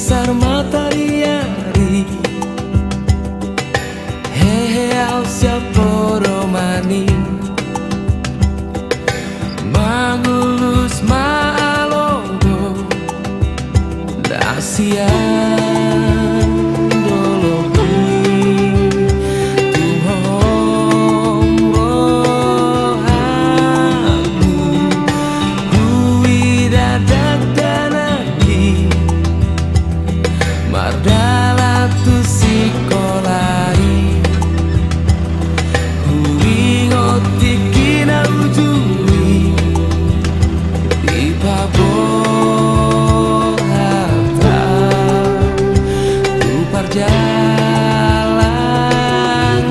besar matahari. Hehe au siapa romani mangulus maalongo dasian doloki tuhong rohamu kui dadak danaki mardala tu sikolai kui ngotiki na ujui di babor harta tu perjalanan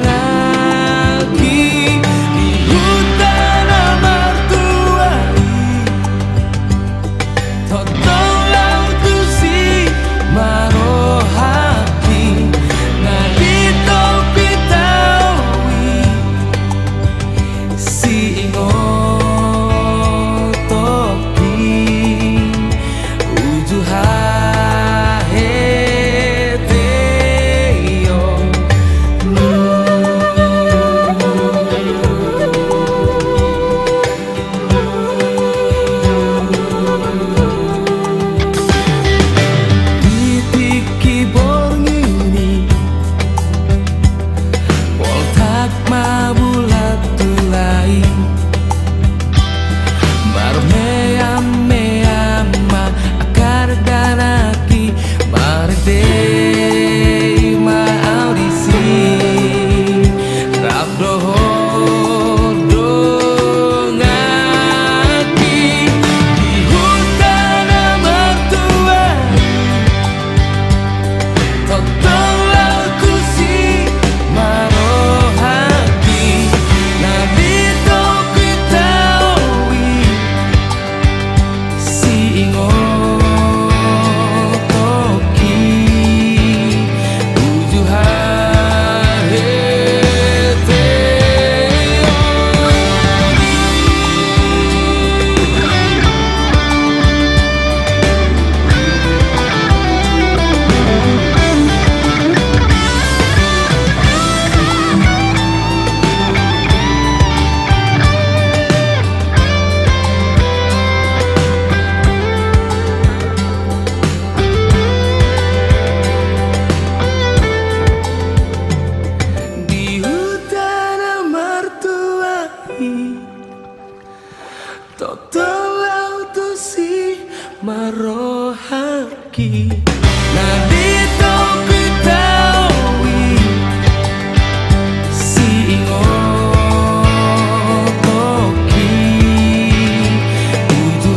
lagi di hutan amartuai totong laut tu si marohaki nadi topi taui si ingot topi uju haeteyo ditiki borngini poltak mabulat tulai barmeam meama akar danaki mardei ma audisi rabdoho dongaki di hutan amartuai totong lautu si marohaki nadi topi taui si ingot toki uju di hutan amartuai totong lautu si marohaki nadi topi taui si ingot toki uju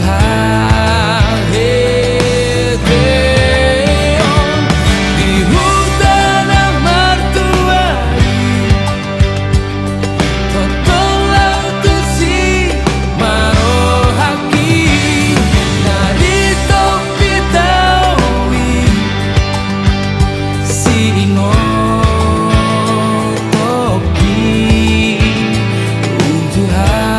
haeteyo di hutan amartuai totong lautu si marohaki nadi topi taui si ingot toki uju haeteyo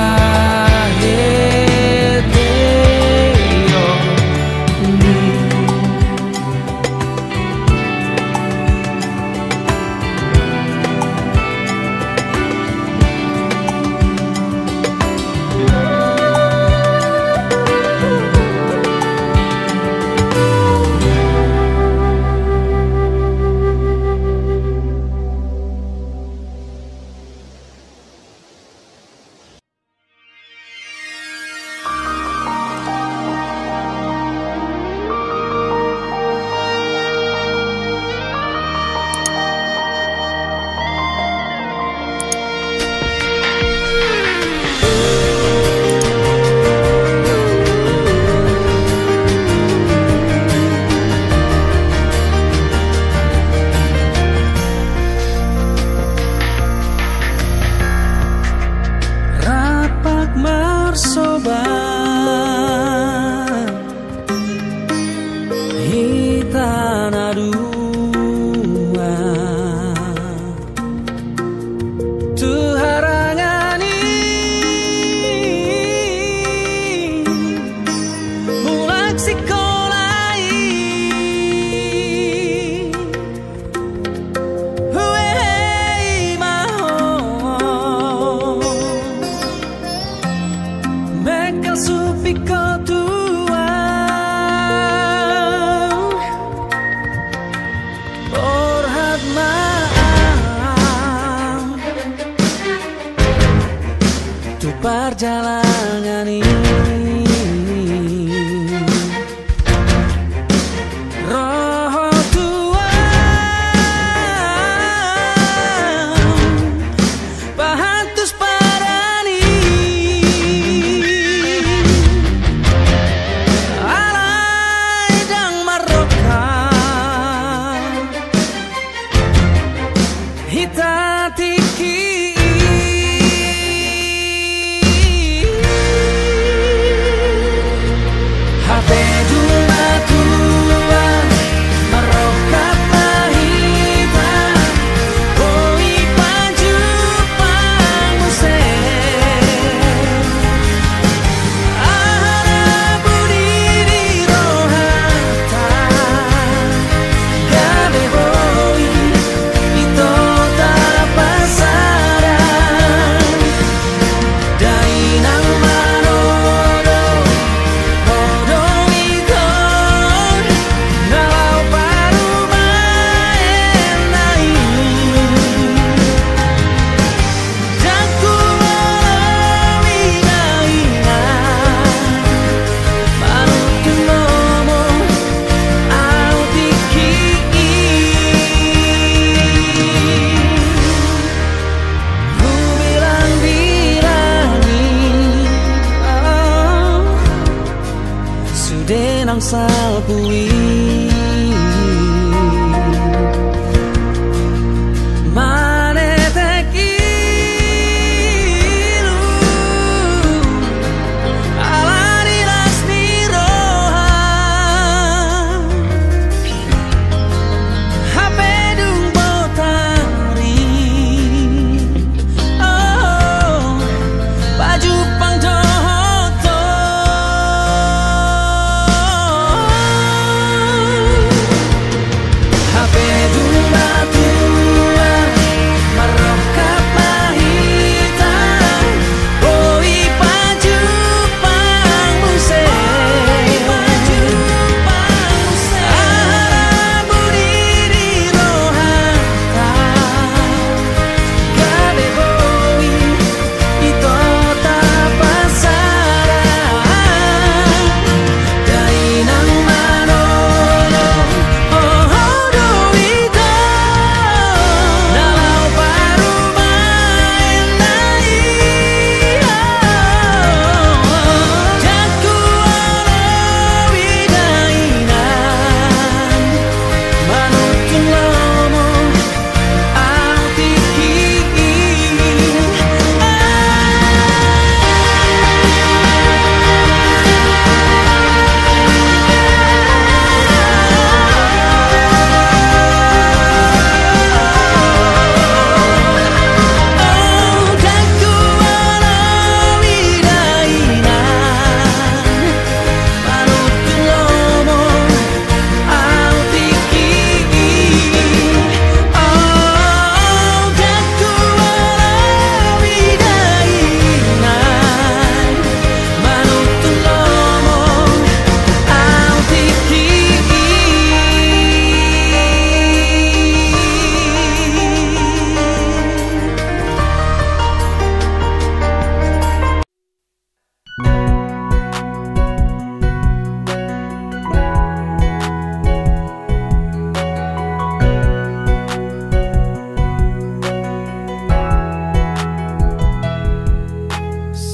rapak marsoban hitana dua tu harangani mulak sikolai sudenang salpui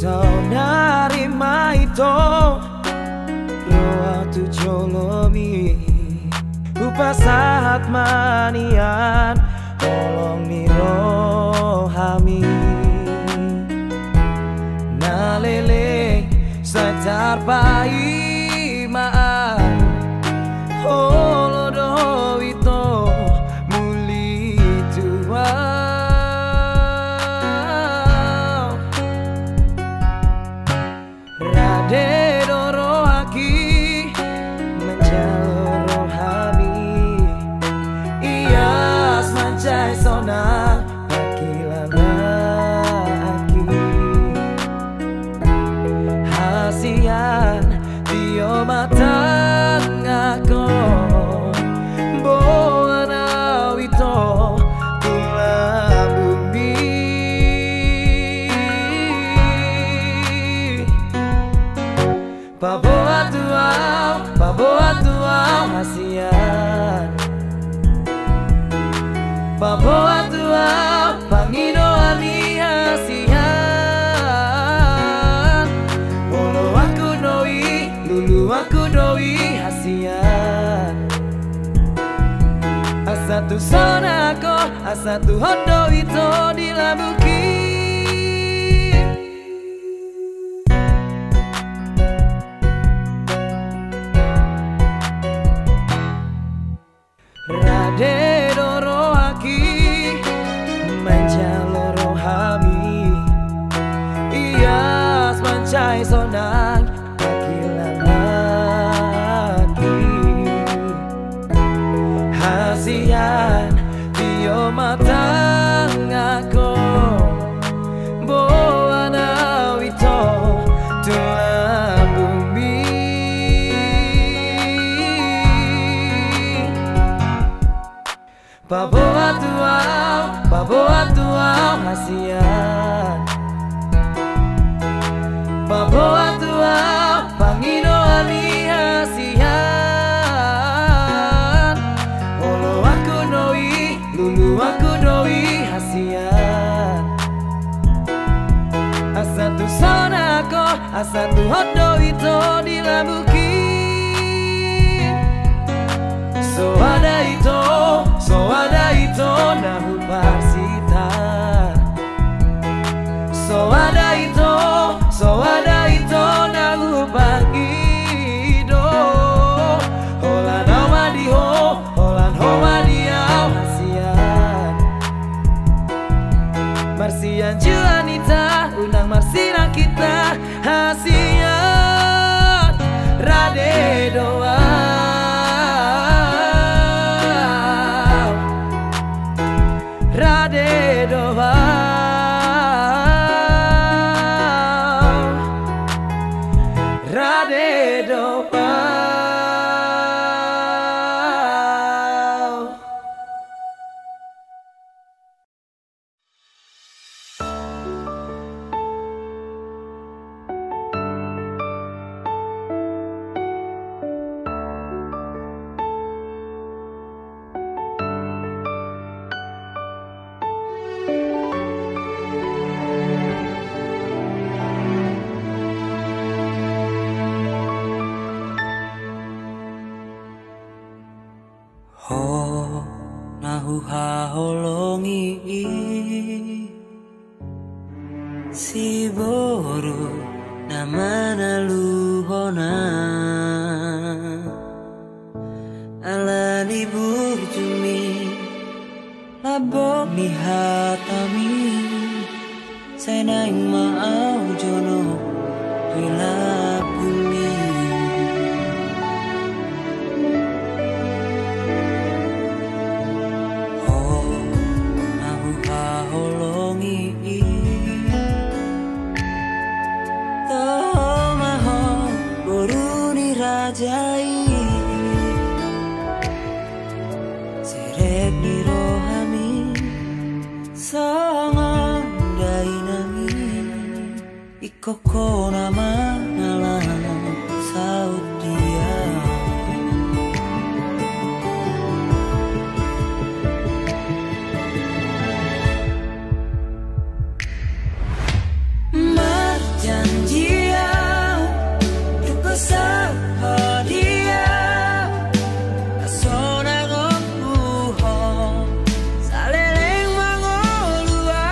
Saudari maito roa tu jolomi upasahat manian tolong ni rohami nalele sadar pai maan holodo ito muli tua Rade doro aki menjalur rohani Ias mancai sona akilana aki Hasian tio matang ako Boana wito kula bumi Paboa tuau hasian Paboa tuau pangino ami hasian Olo aku doi, lulu aku doi hasian Asatu sonako, asatu hondo ito dilabuki Rade doro aki menjalur rohami Ias mancai sonang akilan lagi Hasian tio matang ako Boana wito tulang bumi Paboa tuau hasian Paboa tuau pangino ami hasian Olo aku doi, lulu aku doi hasian Asatu sonako, asatu hodo ito dilabuki haholongi si boru namana luhona alani burjumi labok ni hatami sainaing maau jono rila bumi Rajai serep di rohami sangat dainami ikoko nama nalang saut dia marjanjian duka dia asona gopuho saleleng mangoluan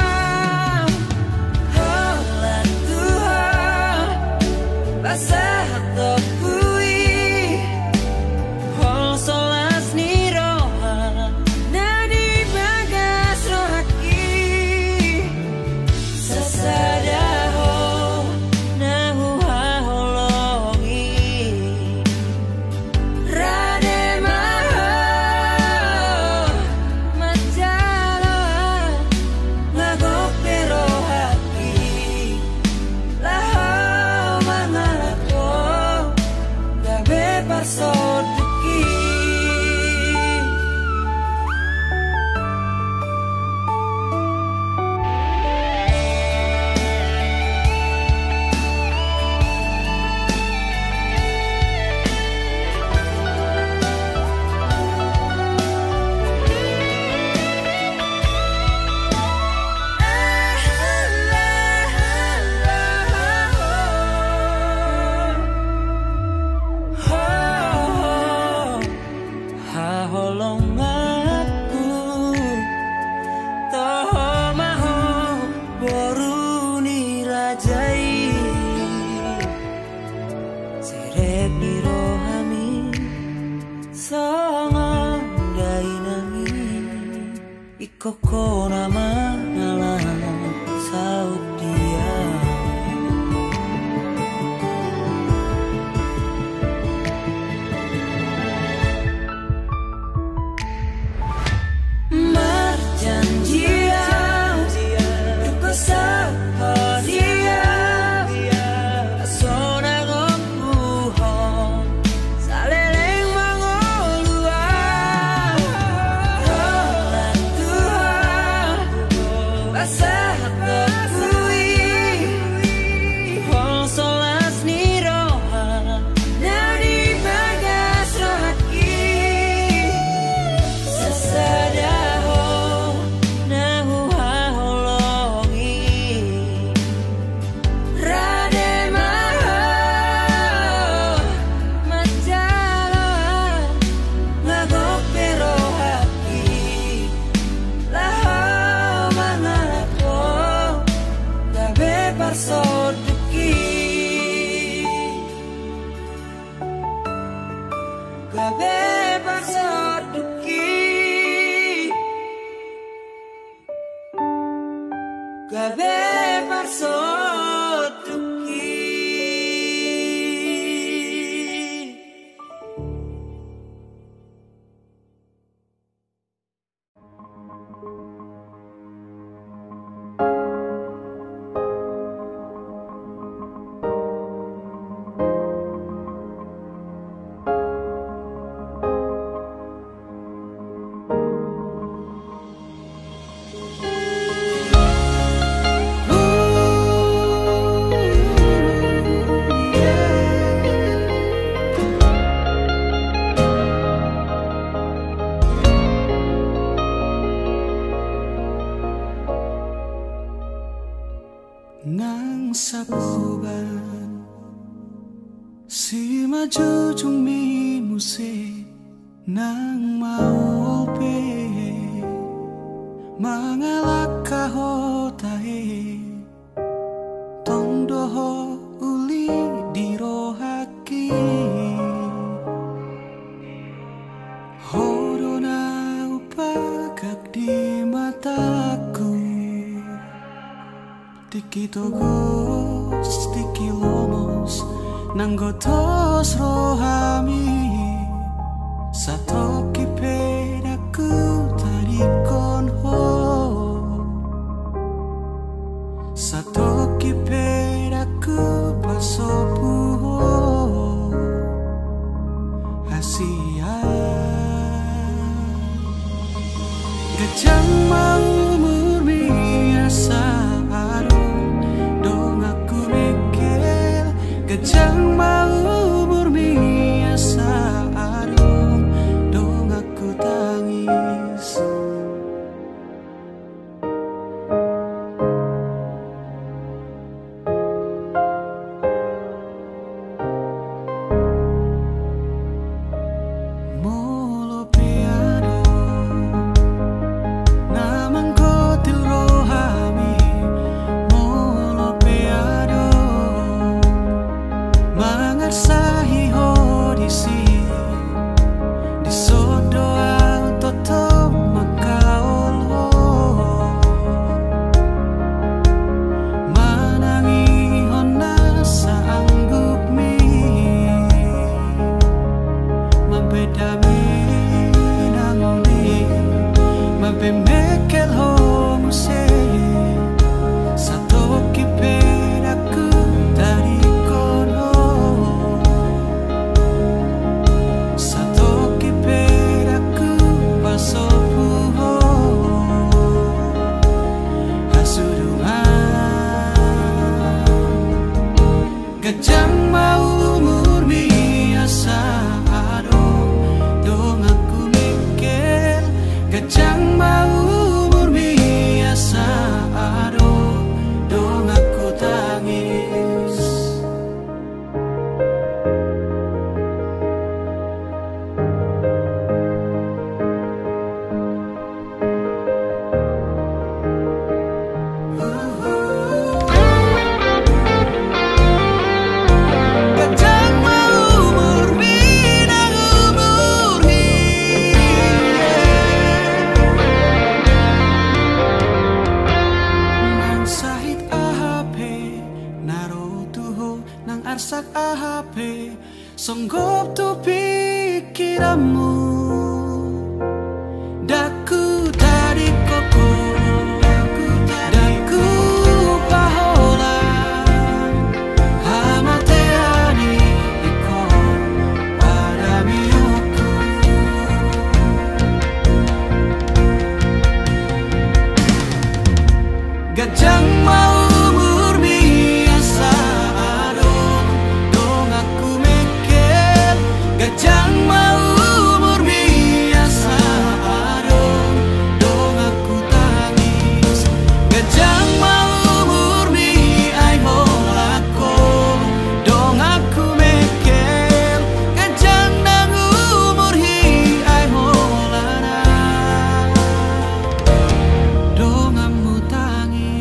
holan Tuhan basah topui hol solas niroha nadi bagas rohaki sasadaho nahu haholongi Koko nama nalang saut dia marjanjian duka sahadia asona gopuho saleleng mangoluan holan Tuhan basah topui hol solas niroha nadi bagas rohaki sasadaho nahu haholongi rademaho macaloa ngagope rohaki laho mangalako gabe parsoduki gabe parsoduki gabe parsoduki nang sapuban si maju jung mi muse nang mau pe Kitogos tikilomos nanggotos rohami satoki pedaku tarikon ho satoki pedaku pasopu ho Asia gajang mau murmi asa gajang mau murmi asa adong dong aku tangis molo peado namang kotil rohami molo peado mangarsahi hodisi di sodo autoto makaolo manangi hona saanggup mi mabedami nangoni mabemekel homuse satoki pedaku dari gajang mau murmi asa adong dong aku mikir gajang mau murmi asa adong dong aku tangis arsak ahape songgop tu pikiranmu daku tadi koko daku pahola hamateani iko pada miuku gajang mau gajang mau murmi asa adong dong aku tangis gajang mau murmi ai holako dong aku mekel gajang nang umur hi ai holana dong amu tangis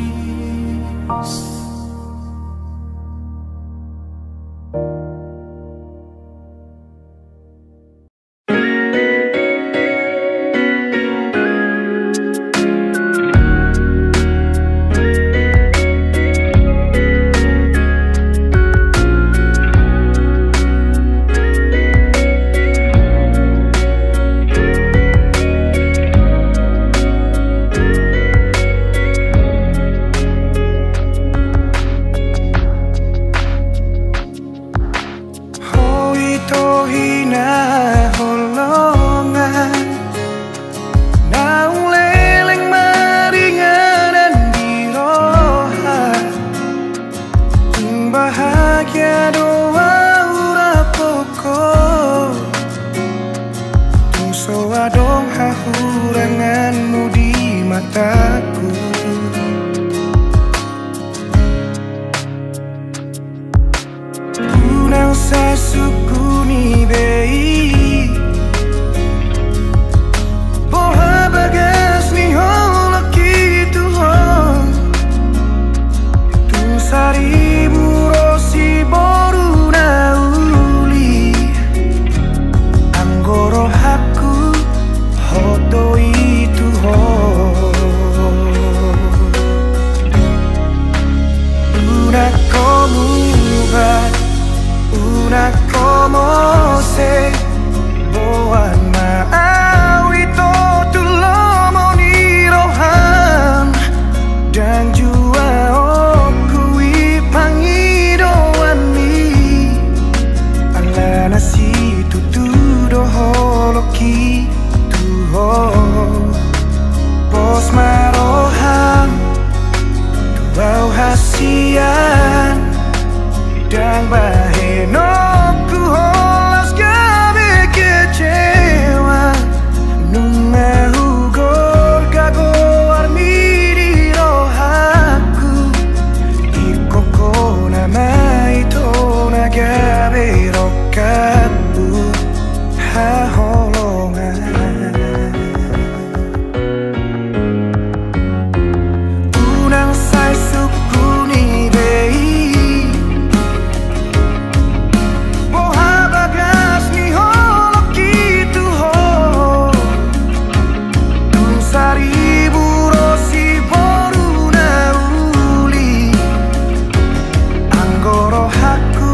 hahuranganmu di mataku Unang sasukuni bei Boha bagas ni hola kitu ho Tu saribu rosi boru na uli Anggoro haku hoto itu ho Dang bahe no ku holas gabe kecewa Nunga hugor gago armiri rohaku Ikoko namai to nagabe rokabu ha holongan Unang sai suku ni dei Moha bagas ni holo kitu ho Tun saribu rosi boruna uli Anggoro haku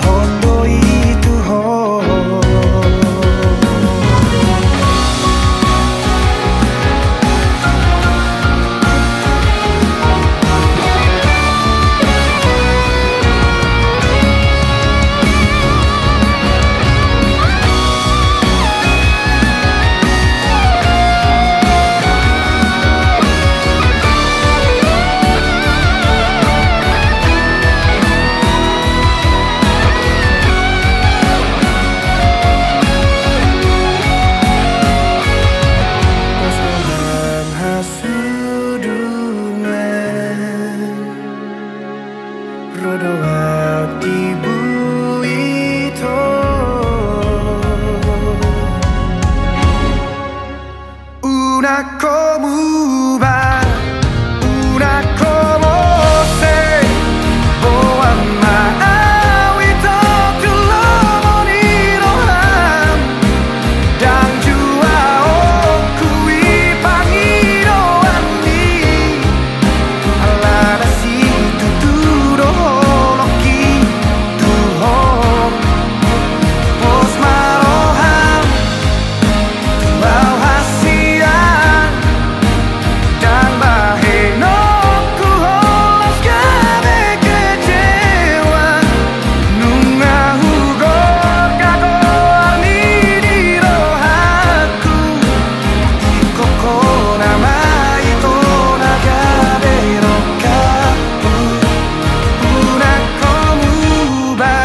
hondo itu ho Una como va, una como se, boan maawi to tulomoni roham, dan jua okui pangiro andi, alada si tuturo loki tuho, pos maroham, tuau hasia. Dan bahe no ku holas gabe kecewa Nunga hugor gago armiri rohaku Ikoko namai to nagabe rokapu Una como ba,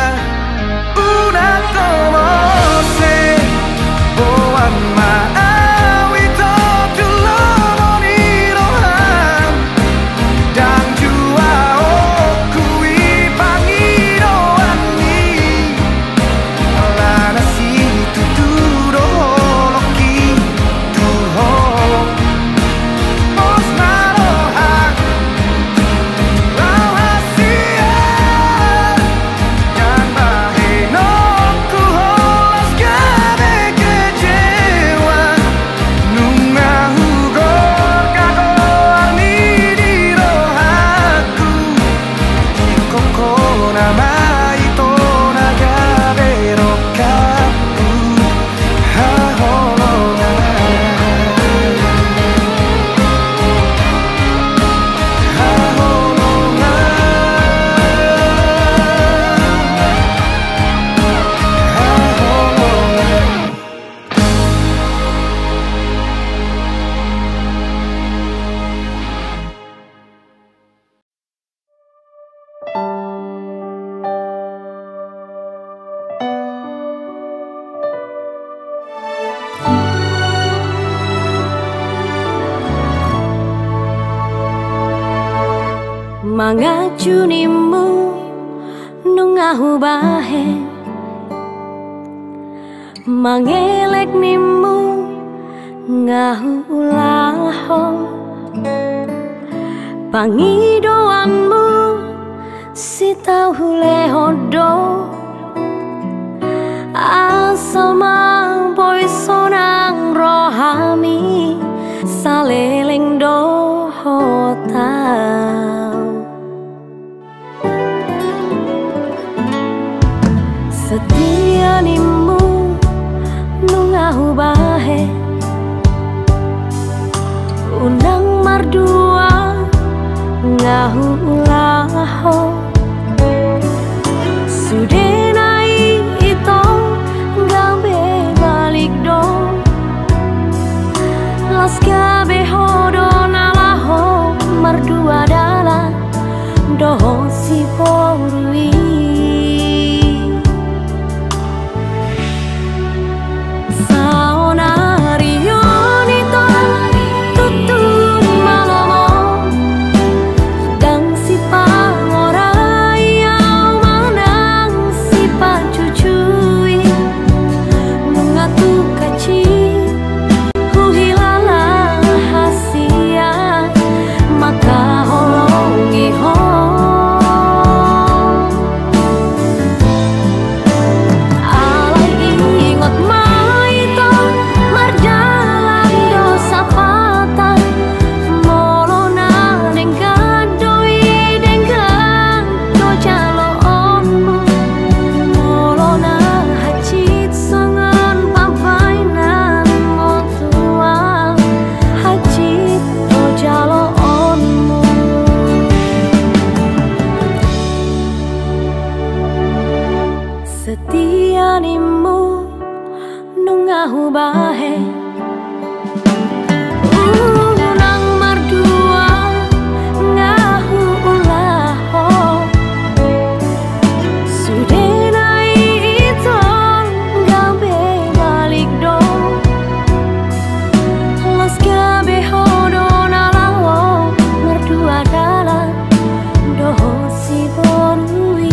una como se Boan maawi to tulomoni roham Dan jua okui pangiro ani Alana si tuturo loki tuho Pos marohak lau hasia Dan bahe no ku holas gabe kecewa Nunga hugor gago armiri rohaku Ikoko namai to nagabe rokapu ha holongan Ha holongan Ha holongan Mangacunimu nungahu bahe Mangelek nimu ngahu laho Pangidoanmu si tahu lehodo Asal boy sonang rohami Saleleng doho tau Setia nimu nungahu bahe Unang mardua ngahu laho Sudenai ito gabe balik do Las gabe hodo nalaho mardua dala doho si porui Setianimu nungahu bahe nang mardua ngahu ulaho sudenai itu gabe balik do los gabe hodo nalawo mardua dalam doho si bonwi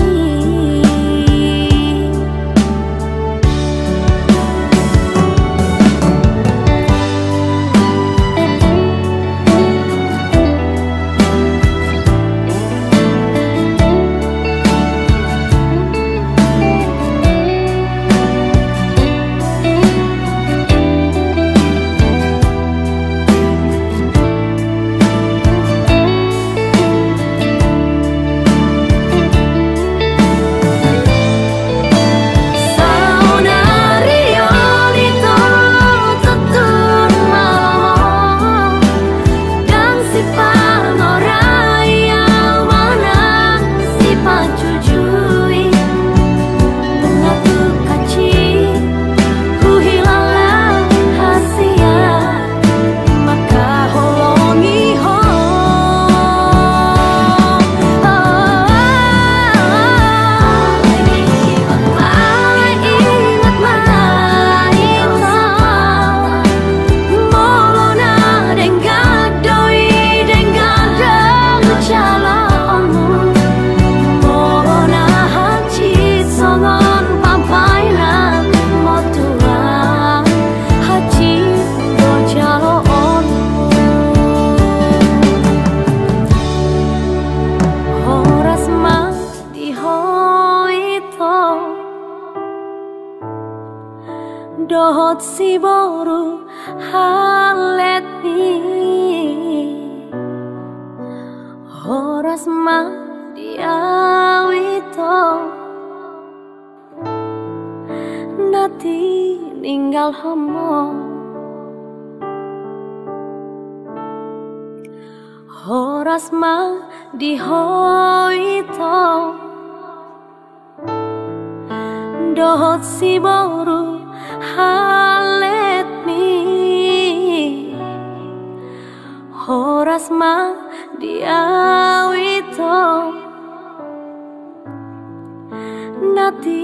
dohot si boru halet ni horas ma diawito nati ninggal homo horas ma dihoito dohot si boru halet mi horas ma diawito nati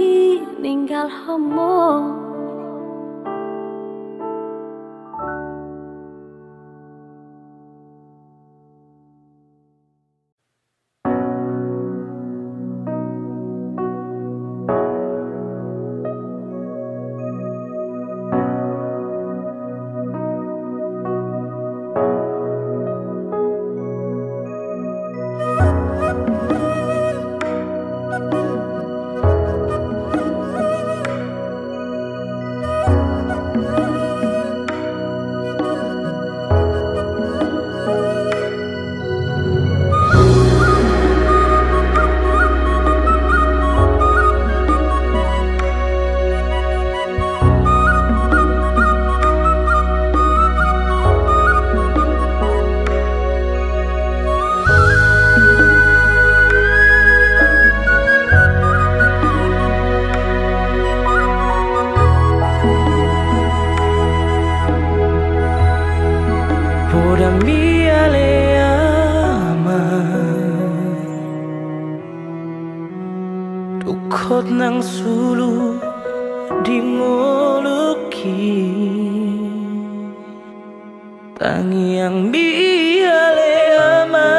ninggal homo Kot nang sulu di ngoluki Tangiang biale ama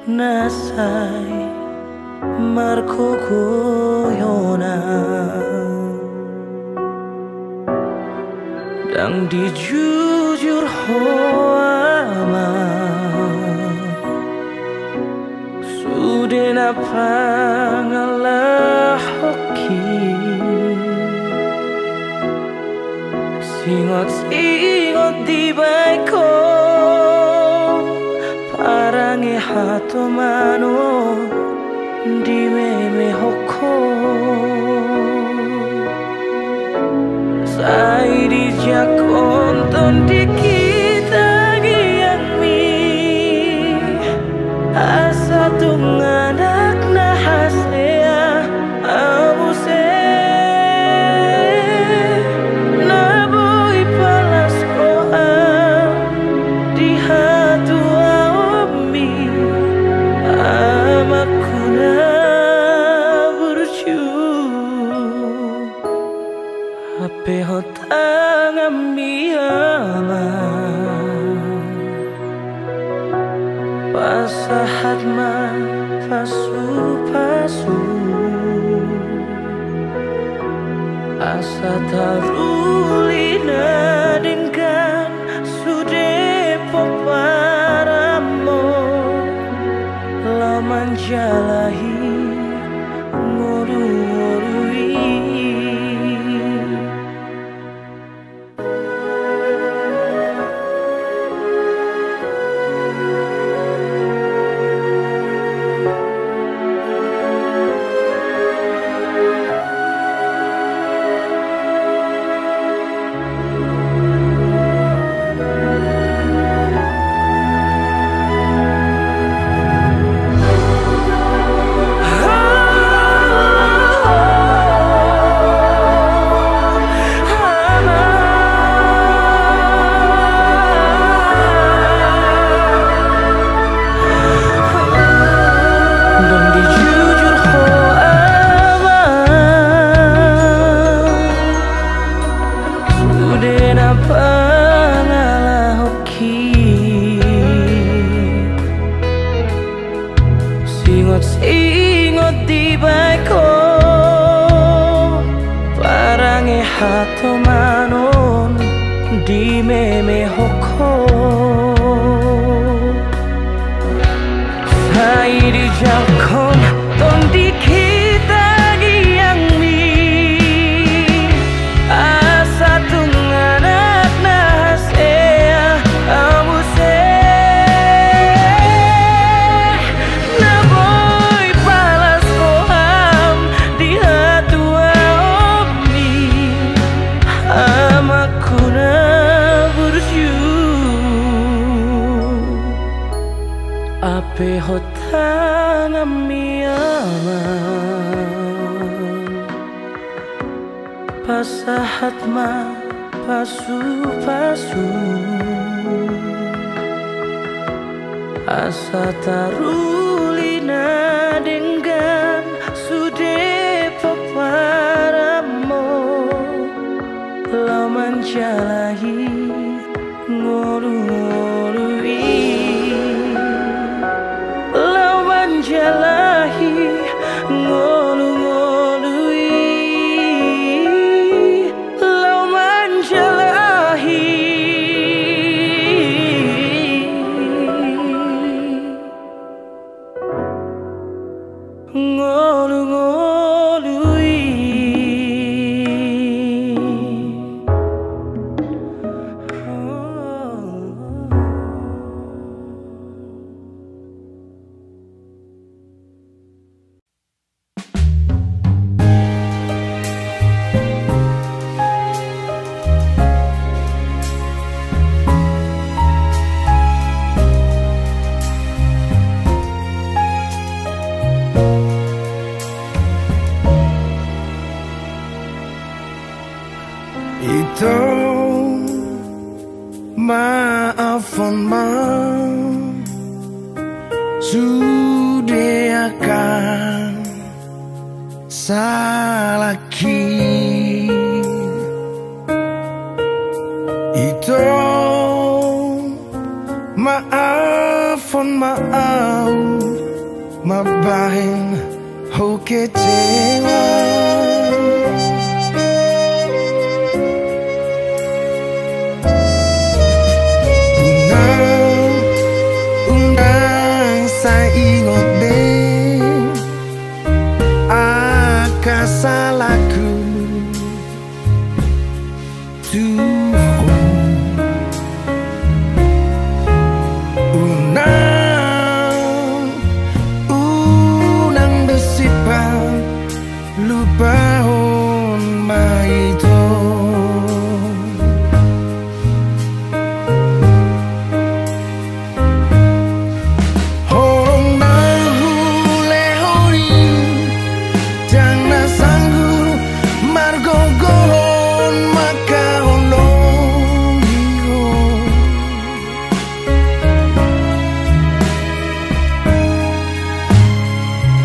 nasai marco koyona dang dijujur hoama sudena pangalah hoki Singot di baiko parange hato mano di meme hoko sai di jakonton di kita giangmi asa tunganak na hasea abuse Pehotang amiyama pasahat man pasu asa tarulina dengan sude poparamo laman jalahi ngoru-ngorui Singot di baiko parange hato manon di meme hoko sai di jakon ton di kita giangmi asa tunganak na hasea abuse Pehotang amiyama pasahat ma pasu asa tarulina dengan sude paparamo laman jalahi ngoru-ngorui jalahi ngolu-ngolui lau manjalahi ngolu-ngolui Ito maafkan man sudah akan salaki Maafon maaf mabahin ho kecewa Undang saya ingat deh salahku unang besipan lupahon maito horong nahule hori jangan sanggup margo gohon maka holong hiho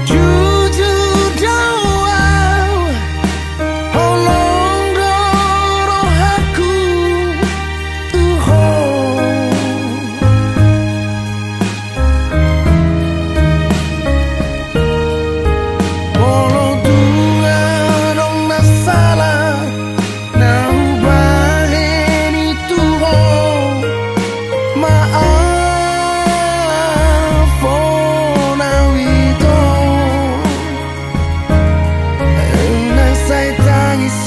jujur doa holong doro aku tuho walau dua dong masalah nah ubahin itu ho maaf oh nawito nang saya tangis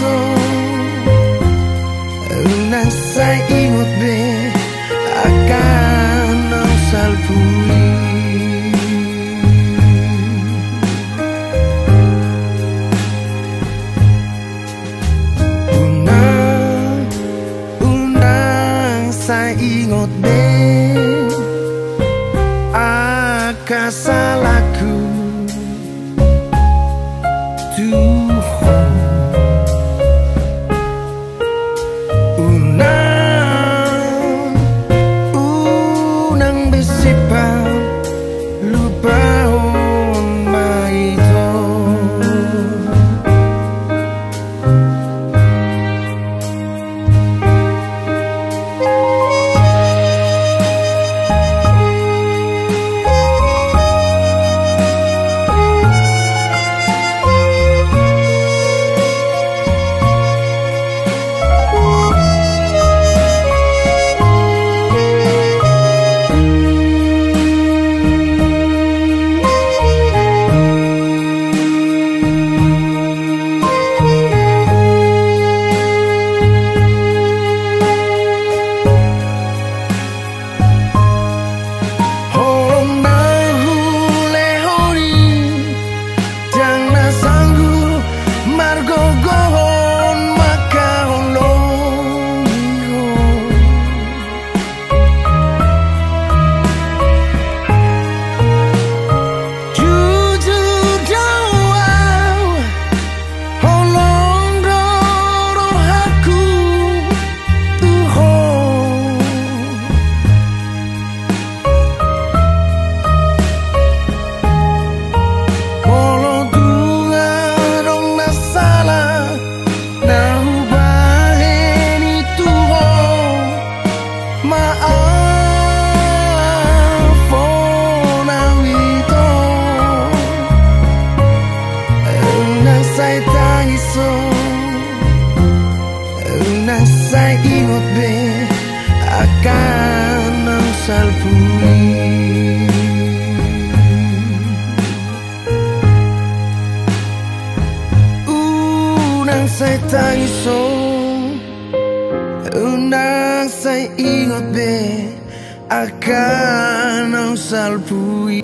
nang saya ingat be akan nang salpui undang saya ingat deh akan salahku Tuhan unang besipan lupahon maito nang saya ingat be akan nang salpui nang saya tangis nang saya ingat be akan nang salpui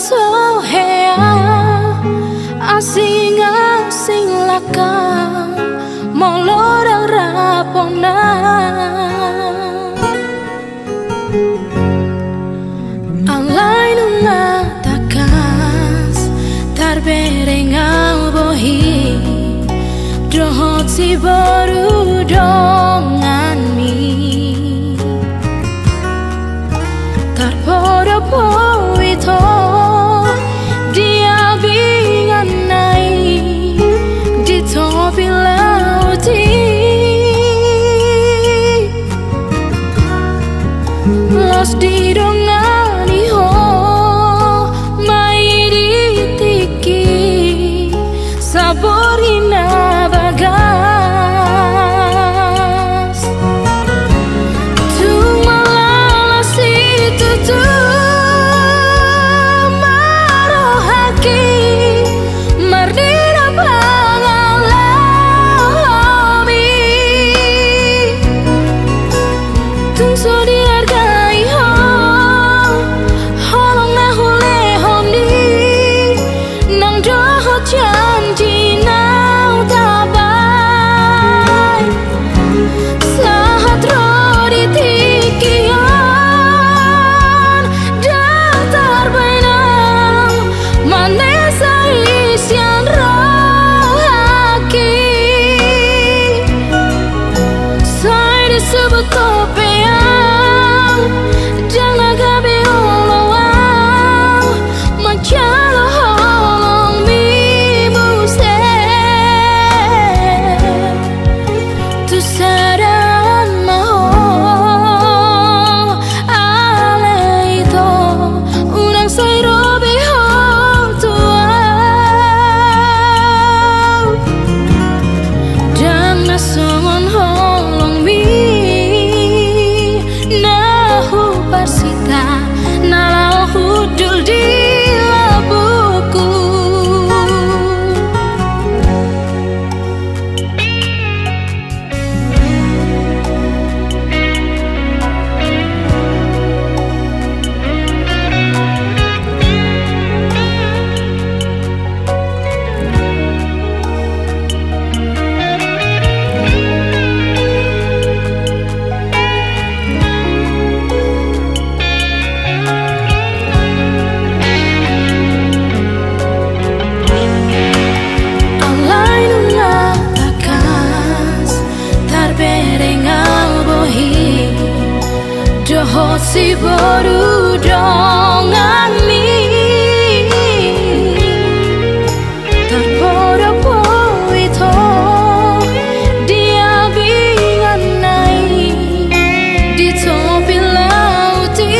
sohea asing-asing laka molorang rapona alai nunga takas tarbereng bohi dohot si baru dongan mi tarpodo poito dia bingan nai di topi lauti los di dongani ho mai di tiki saborina bagas tu malala situ tu marohaki mardina bangalami tung so dihargai ho holong na hule hondi nang doho janji nau tabai sahat rodi tikian datar bainang manesa isian rohaki saya disebut topeang jangan gabe olowang macalo holong mimuse tu saran maho aleito unang say robe ho tua dan nasongon holong mi nahu parsita nalau hudul di labuku alai nunga takas tarbereng bohi dohot si baru dongan mi tarpodo poito dia bingan nai di topi lauti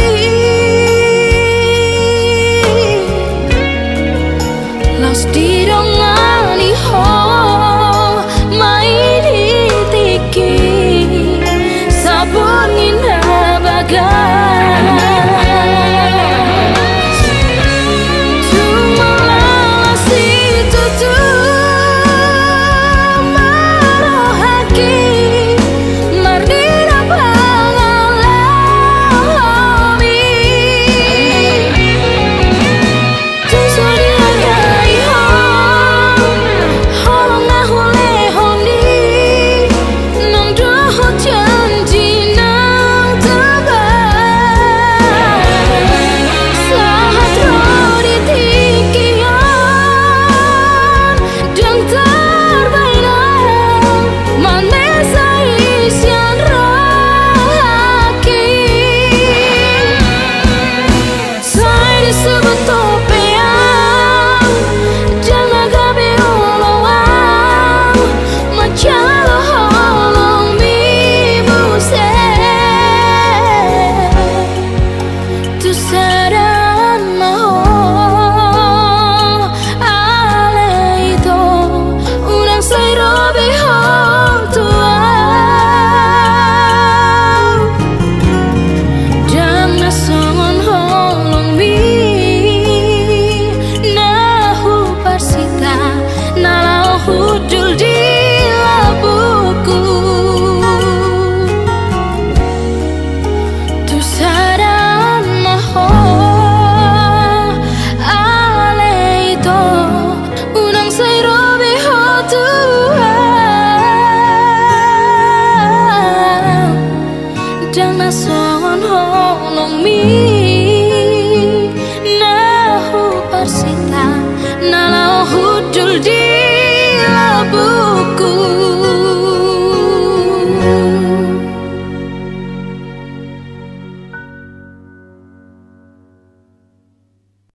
los di dongani ho mai di tiki sabongin bagas tu malala situ tu marohaki mardina bangalami tu so dihargai ho kadang nason hono mi